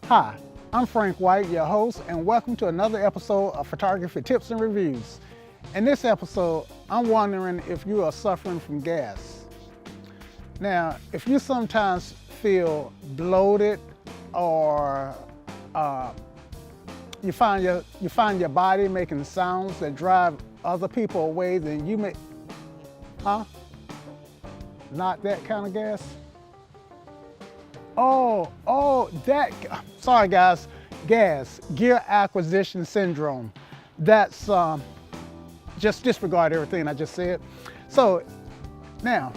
Hi, I'm Frank White, your host, and welcome to another episode of Photography Tips and Reviews. In this episode, I'm wondering if you are suffering from gas. Now, if you sometimes feel bloated or you find your body making sounds that drive other people away, then you may, Not that kind of gas? Sorry guys, gas, gear acquisition syndrome. That's, just disregard everything I just said. So now,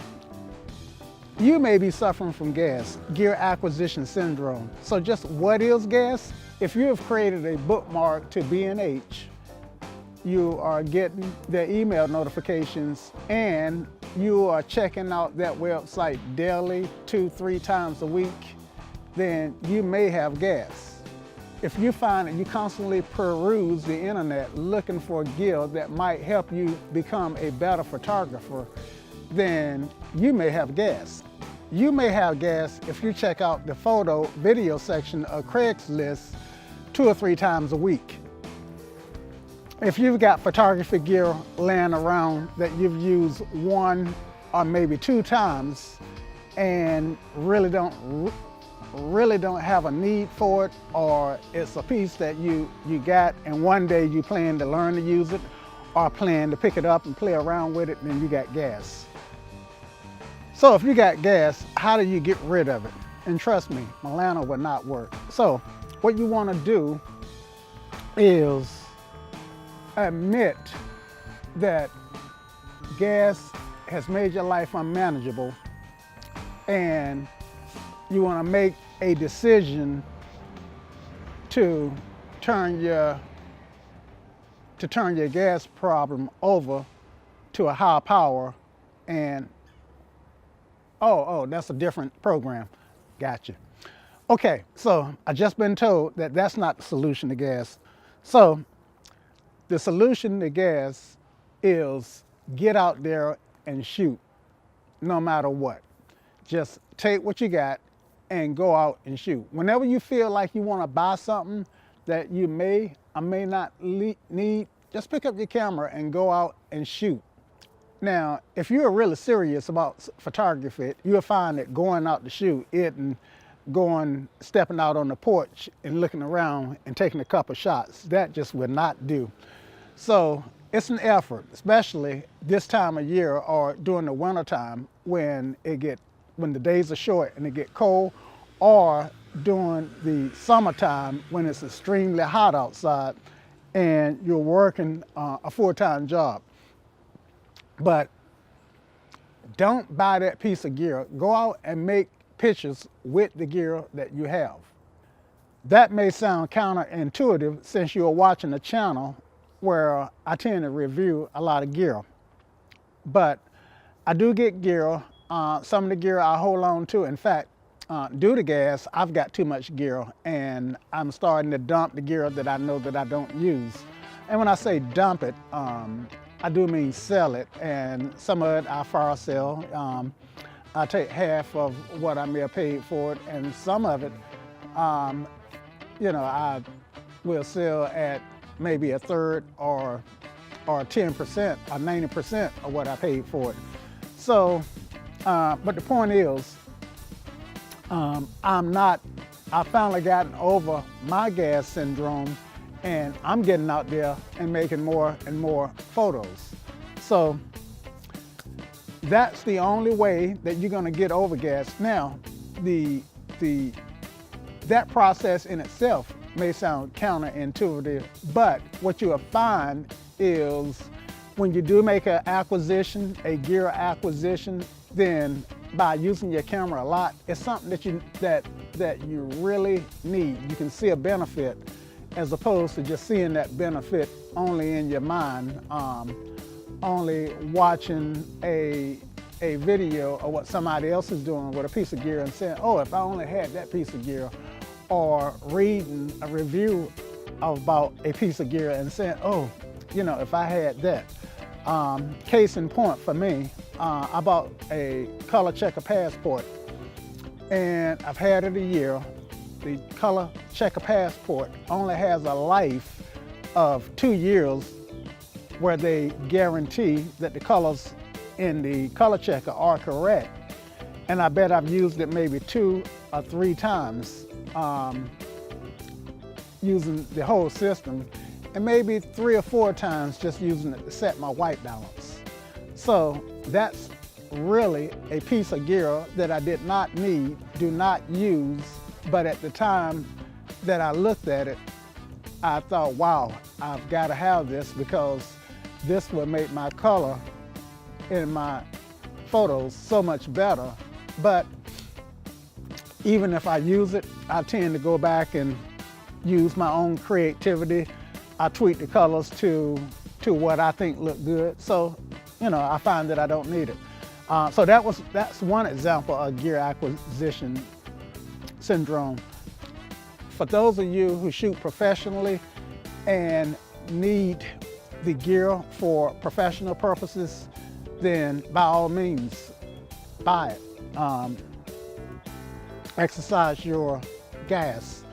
you may be suffering from gas, gear acquisition syndrome. So just what is gas? If you have created a bookmark to B&H, you are getting their email notifications and you are checking out that website daily, 2-3 times a week, then you may have gas. If you find that you constantly peruse the internet looking for gear that might help you become a better photographer, then you may have gas. You may have gas if you check out the photo video section of Craigslist 2 or 3 times a week. If you've got photography gear laying around that you've used 1 or maybe 2 times and really don't have a need for it, or it's a piece that you got and one day you plan to learn to use it or plan to pick it up and play around with it, then you got gas. So if you got gas, how do you get rid of it? And trust me, Milano will not work. So what you want to do is admit that gas has made your life unmanageable and you want to make a decision to turn your gas problem over to a higher power. And that's a different program. Gotcha. Okay, so I just been told that that's not the solution to gas. So the solution to gas is get out there and shoot no matter what. Just take what you got and go out and shoot. Whenever you feel like you want to buy something that you may or may not need, just pick up your camera and go out and shoot. Now, if you're really serious about photography, you'll find that going out to shoot it and stepping out on the porch and looking around and taking a couple shots, that just will not do. So it's an effort, especially this time of year or during the winter time when the days are short and it get cold, or during the summertime when it's extremely hot outside and you're working a full-time job. But don't buy that piece of gear. Go out and make pictures with the gear that you have. That may sound counterintuitive since you're watching a channel where I tend to review a lot of gear. But I do get gear. Some of the gear I hold on to. In fact, due to gas, I've got too much gear and I'm starting to dump the gear that I know that I don't use. And when I say dump it, I do mean sell it, and some of it I fire sell. I take half of what I may have paid for it, and some of it, I will sell at maybe a third or 10% or 90% of what I paid for it. So, but the point is, I've finally gotten over my gas syndrome, and I'm getting out there and making more and more photos. So that's the only way that you're gonna get over gas. Now, that process in itself may sound counterintuitive, but what you'll find is when you do make an acquisition, a gear acquisition, then by using your camera a lot, it's something that you really need. You can see a benefit as opposed to just seeing that benefit only in your mind, only watching a video of what somebody else is doing with a piece of gear and saying, oh, if I only had that piece of gear, or reading a review about a piece of gear and saying, oh, if I had that. Case in point for me, I bought a color checker passport and I've had it a year the color checker passport only has a life of 2 years where they guarantee that the colors in the color checker are correct. And I bet I've used it maybe 2 or 3 times using the whole system, and maybe 3 or 4 times just using it to set my white balance. So that's really a piece of gear that I did not need, do not use, but at the time that I looked at it, I thought, wow, I've got to have this because this will make my color in my photos so much better. But even if I use it, I tend to go back and use my own creativity. I tweak the colors to what I think look good. So, I find that I don't need it. So that's one example of gear acquisition syndrome. For those of you who shoot professionally and need the gear for professional purposes, then by all means, buy it. Exercise your gas.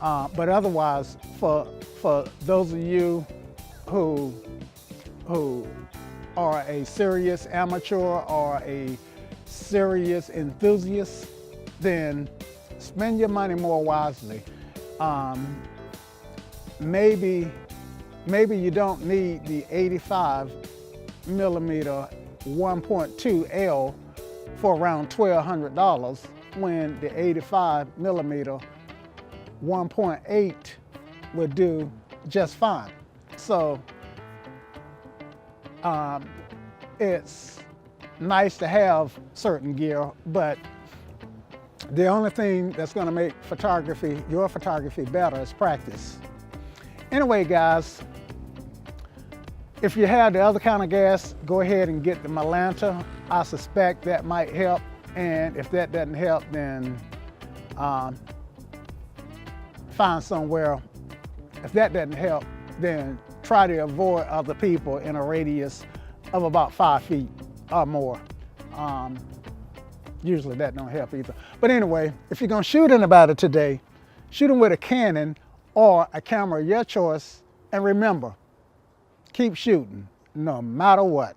But otherwise, for those of you who are a serious amateur or a serious enthusiast, then spend your money more wisely. Maybe you don't need the 85 millimeter 1.2 L for around $1,200 when the 85 millimeter 1.8 would do just fine. So it's nice to have certain gear, but the only thing that's going to make your photography better is practice. Anyway, guys, if you have the other kind of gas, go ahead and get the Millanta. I suspect that might help, and if that doesn't help, then find somewhere. If that doesn't help, then try to avoid other people in a radius of about 5 feet or more. Usually that don't help either. But anyway, if you're gonna shoot anybody today, shoot them with a Canon or a camera of your choice, and remember, keep shooting no matter what.